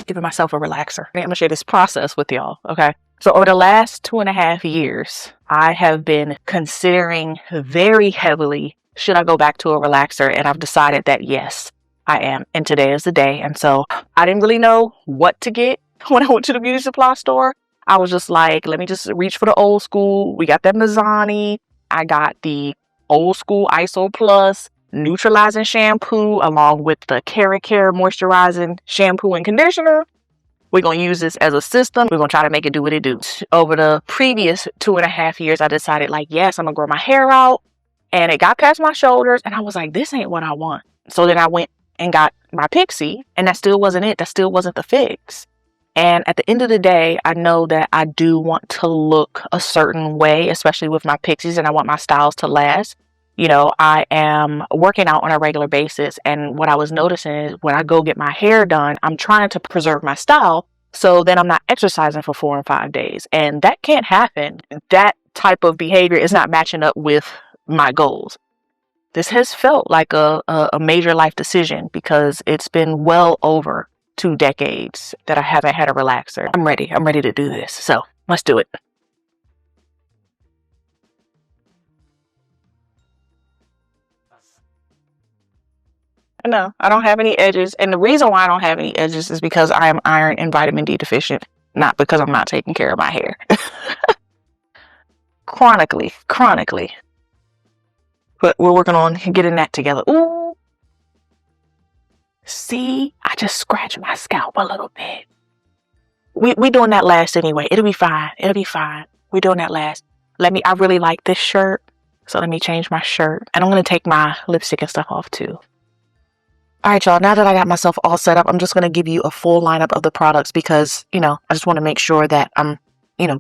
giving myself a relaxer. I'm going to share this process with y'all, okay? So over the last 2.5 years, I have been considering very heavily, should I go back to a relaxer? And I've decided that yes, I am. And today is the day. And so I didn't really know what to get when I went to the beauty supply store. I was just like, let me just reach for the old school. We got that Mizani. I got the old school ISO Plus neutralizing shampoo along with the Care moisturizing shampoo and conditioner. We're going to use this as a system. We're going to try to make it do what it do. Over the previous 2.5 years, I decided like, yes, I'm going to grow my hair out. And it got past my shoulders. And I was like, this ain't what I want. So then I went and got my Pixie. And that still wasn't it. That still wasn't the fix. And at the end of the day, I know that I do want to look a certain way, especially with my Pixies, and I want my styles to last. You know, I am working out on a regular basis. And what I was noticing is when I go get my hair done, I'm trying to preserve my style. So then I'm not exercising for 4 and 5 days. And that can't happen. That type of behavior is not matching up with my goals. This has felt like a major life decision because it's been well over 2 decades that I haven't had a relaxer. I'm ready to do this. So let's do it. No, I don't have any edges. And the reason why I don't have any edges is because I am iron and vitamin D deficient, not because I'm not taking care of my hair. Chronically. But we're working on getting that together. Ooh. See, I just scratched my scalp a little bit. We doing that last anyway. It'll be fine. We're doing that last. I really like this shirt. So let me change my shirt. And I'm going to take my lipstick and stuff off too. All right, y'all. Now that I got myself all set up, I'm just going to give you a full lineup of the products because, I just want to make sure that I'm,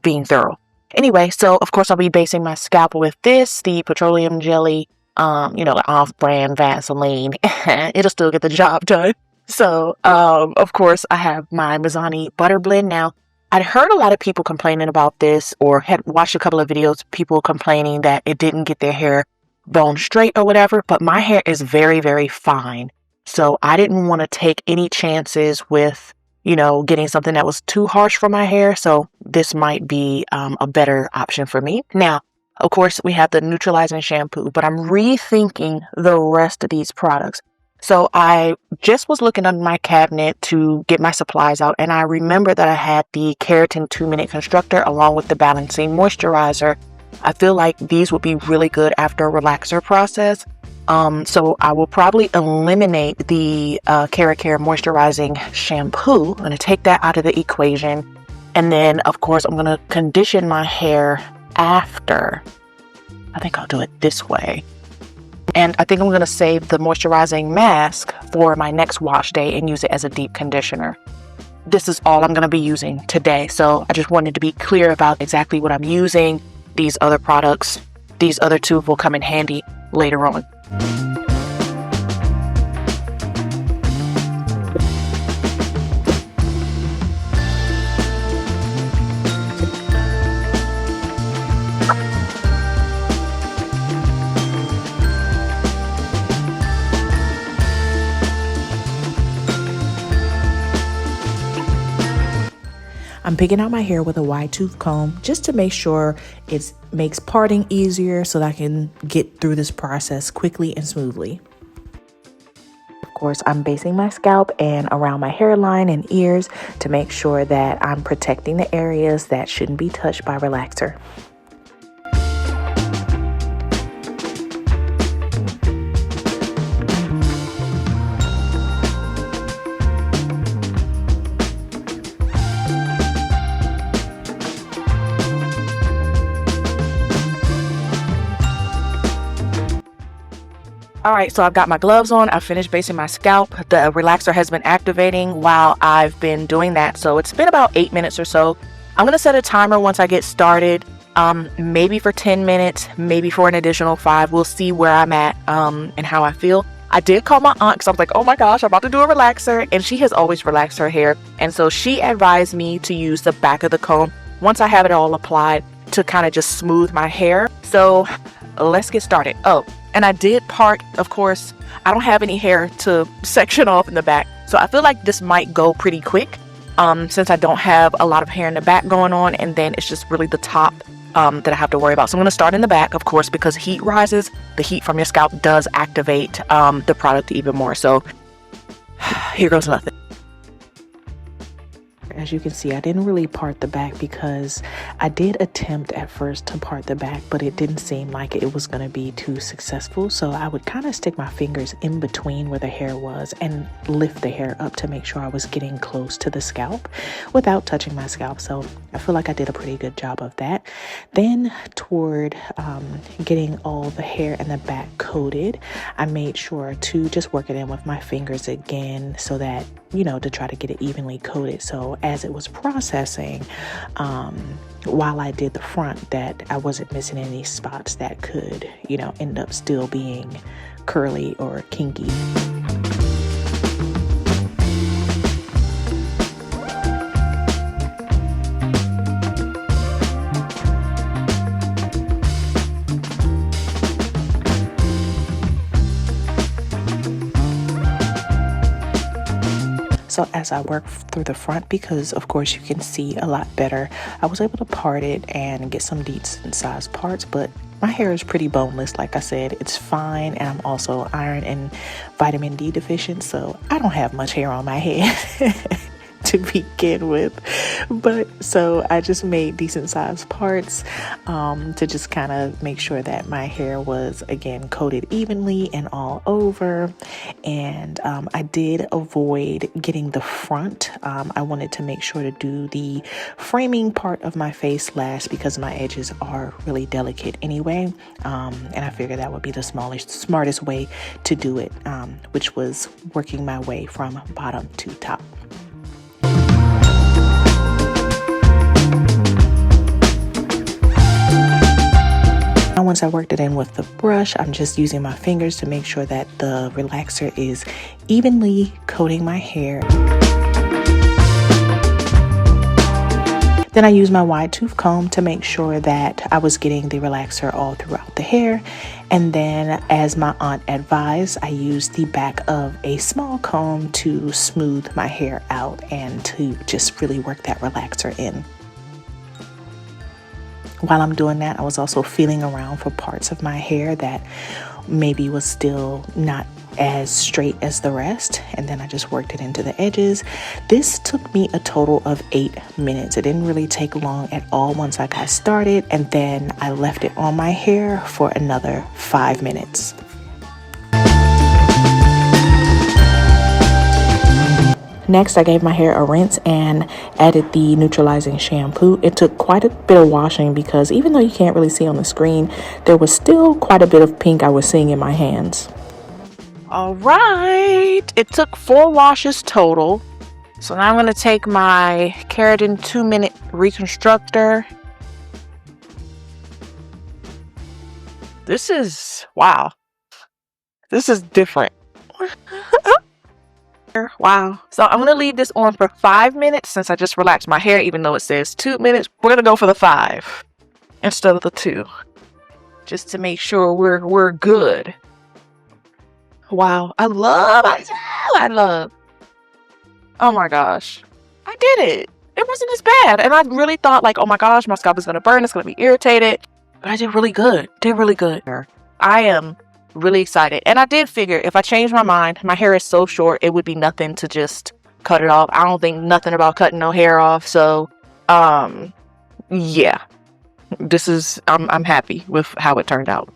being thorough. Anyway, so of course I'll be basing my scalp with the petroleum jelly, the off-brand Vaseline. It'll still get the job done. So, of course, I have my Mizani Butter Blend. Now, I'd heard a lot of people complaining about this or had watched a couple of videos, people complaining that it didn't get their hair bone straight or whatever, but my hair is very, very fine. So I didn't want to take any chances with, getting something that was too harsh for my hair. So this might be a better option for me. Now, of course, we have the neutralizing shampoo, but I'm rethinking the rest of these products. So I just was looking under my cabinet to get my supplies out, and I remember that I had the Keratin 2-minute constructor along with the balancing moisturizer. I feel like these would be really good after a relaxer process. So I will probably eliminate the Care moisturizing shampoo. I'm going to take that out of the equation. And then, of course, I'm going to condition my hair after. I think I'll do it this way. And I think I'm going to save the moisturizing mask for my next wash day and use it as a deep conditioner. This is all I'm going to be using today. So I just wanted to be clear about exactly what I'm using. These other products, these other two will come in handy later on. I'm picking out my hair with a wide tooth comb just to make sure it makes parting easier so that I can get through this process quickly and smoothly. Of course, I'm basing my scalp and around my hairline and ears to make sure that I'm protecting the areas that shouldn't be touched by relaxer. All right, so I've got my gloves on. I've finished basing my scalp. The relaxer has been activating while I've been doing that. So it's been about 8 minutes or so. I'm going to set a timer once I get started, maybe for 10 minutes, maybe for an additional 5. We'll see where I'm at and how I feel. I did call my aunt because I was like, oh my gosh, I'm about to do a relaxer. And she has always relaxed her hair. And so she advised me to use the back of the comb once I have it all applied to kind of just smooth my hair. So let's get started. Oh, and I did part, of course, I don't have any hair to section off in the back. So I feel like this might go pretty quick. since I don't have a lot of hair in the back going on, and then it's just really the top that I have to worry about. So I'm going to start in the back, of course, because heat rises. The heat from your scalp does activate the product even more. So here goes nothing. As you can see, I didn't really part the back because I did attempt at first to part the back, but it didn't seem like it was going to be too successful. So I would kind of stick my fingers in between where the hair was and lift the hair up to make sure I was getting close to the scalp without touching my scalp. So I feel like I did a pretty good job of that. Then toward getting all the hair in the back coated, I made sure to just work it in with my fingers again so that, you know, to try to get it evenly coated. So as it was processing, while I did the front, that I wasn't missing any spots that could, you know, end up still being curly or kinky. So as I work through the front, because of course you can see a lot better, I was able to part it and get some decent sized parts, but my hair is pretty boneless. Like I said, it's fine, and I'm also iron and vitamin D deficient, so I don't have much hair on my head to begin with. But so I just made decent sized parts to just kind of make sure that my hair was again coated evenly and all over. And I did avoid getting the front. I wanted to make sure to do the framing part of my face last because my edges are really delicate anyway. And I figured that would be the smartest way to do it, which was working my way from bottom to top. Once I worked it in with the brush, I'm just using my fingers to make sure that the relaxer is evenly coating my hair. Then I use my wide tooth comb to make sure that I was getting the relaxer all throughout the hair. And then, as my aunt advised, I used the back of a small comb to smooth my hair out and to just really work that relaxer in. While I'm doing that, I was also feeling around for parts of my hair that maybe was still not as straight as the rest, and then I just worked it into the edges. This took me a total of 8 minutes. It didn't really take long at all once I got started, and then I left it on my hair for another 5 minutes. Next, I gave my hair a rinse and added the neutralizing shampoo. It took quite a bit of washing because even though you can't really see on the screen, there was still quite a bit of pink I was seeing in my hands. All right, it took 4 washes total. So now I'm going to take my Keratin 2-minute reconstructor. This is, wow, this is different. Wow. So I'm going to leave this on for 5 minutes since I just relaxed my hair, even though it says 2 minutes. We're going to go for the 5 instead of the 2, just to make sure we're good. Wow. I love. Oh my gosh. I did it. It wasn't as bad. And I really thought like, oh my gosh, my scalp is going to burn. It's going to be irritated. But I did really good. I am really excited. And I did figure if I changed my mind, my hair is so short, it would be nothing to just cut it off. I don't think nothing about cutting no hair off. So, yeah, this is, I'm happy with how it turned out.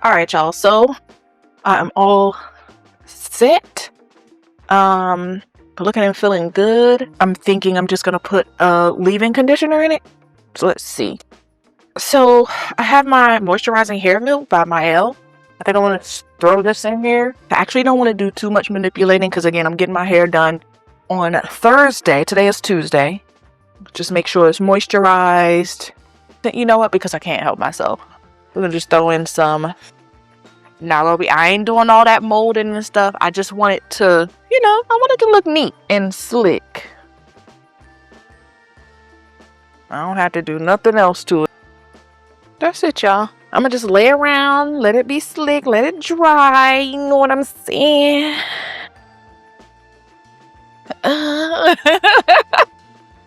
All right, y'all. So I'm all set. Looking and feeling good. I'm thinking I'm just gonna put a leave-in conditioner in it. So let's see. So I have my moisturizing hair milk by Mael. I think I want to throw this in here. I actually don't want to do too much manipulating because, again, I'm getting my hair done on Thursday. Today is Tuesday. Just make sure it's moisturized. You know what? Because I can't help myself. We're going to just throw in some Nairobi. I ain't doing all that molding and stuff. I just want it to, I want it to look neat and slick. I don't have to do nothing else to it. That's it, y'all. I'm going to just lay around, let it be slick, let it dry. You know what I'm saying?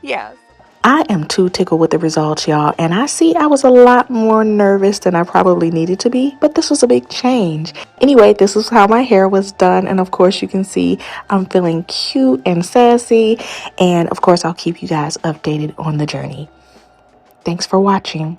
Yes. I am too tickled with the results, y'all, and I see I was a lot more nervous than I probably needed to be, but this was a big change. Anyway, this is how my hair was done, and of course you can see I'm feeling cute and sassy, and of course I'll keep you guys updated on the journey. Thanks for watching.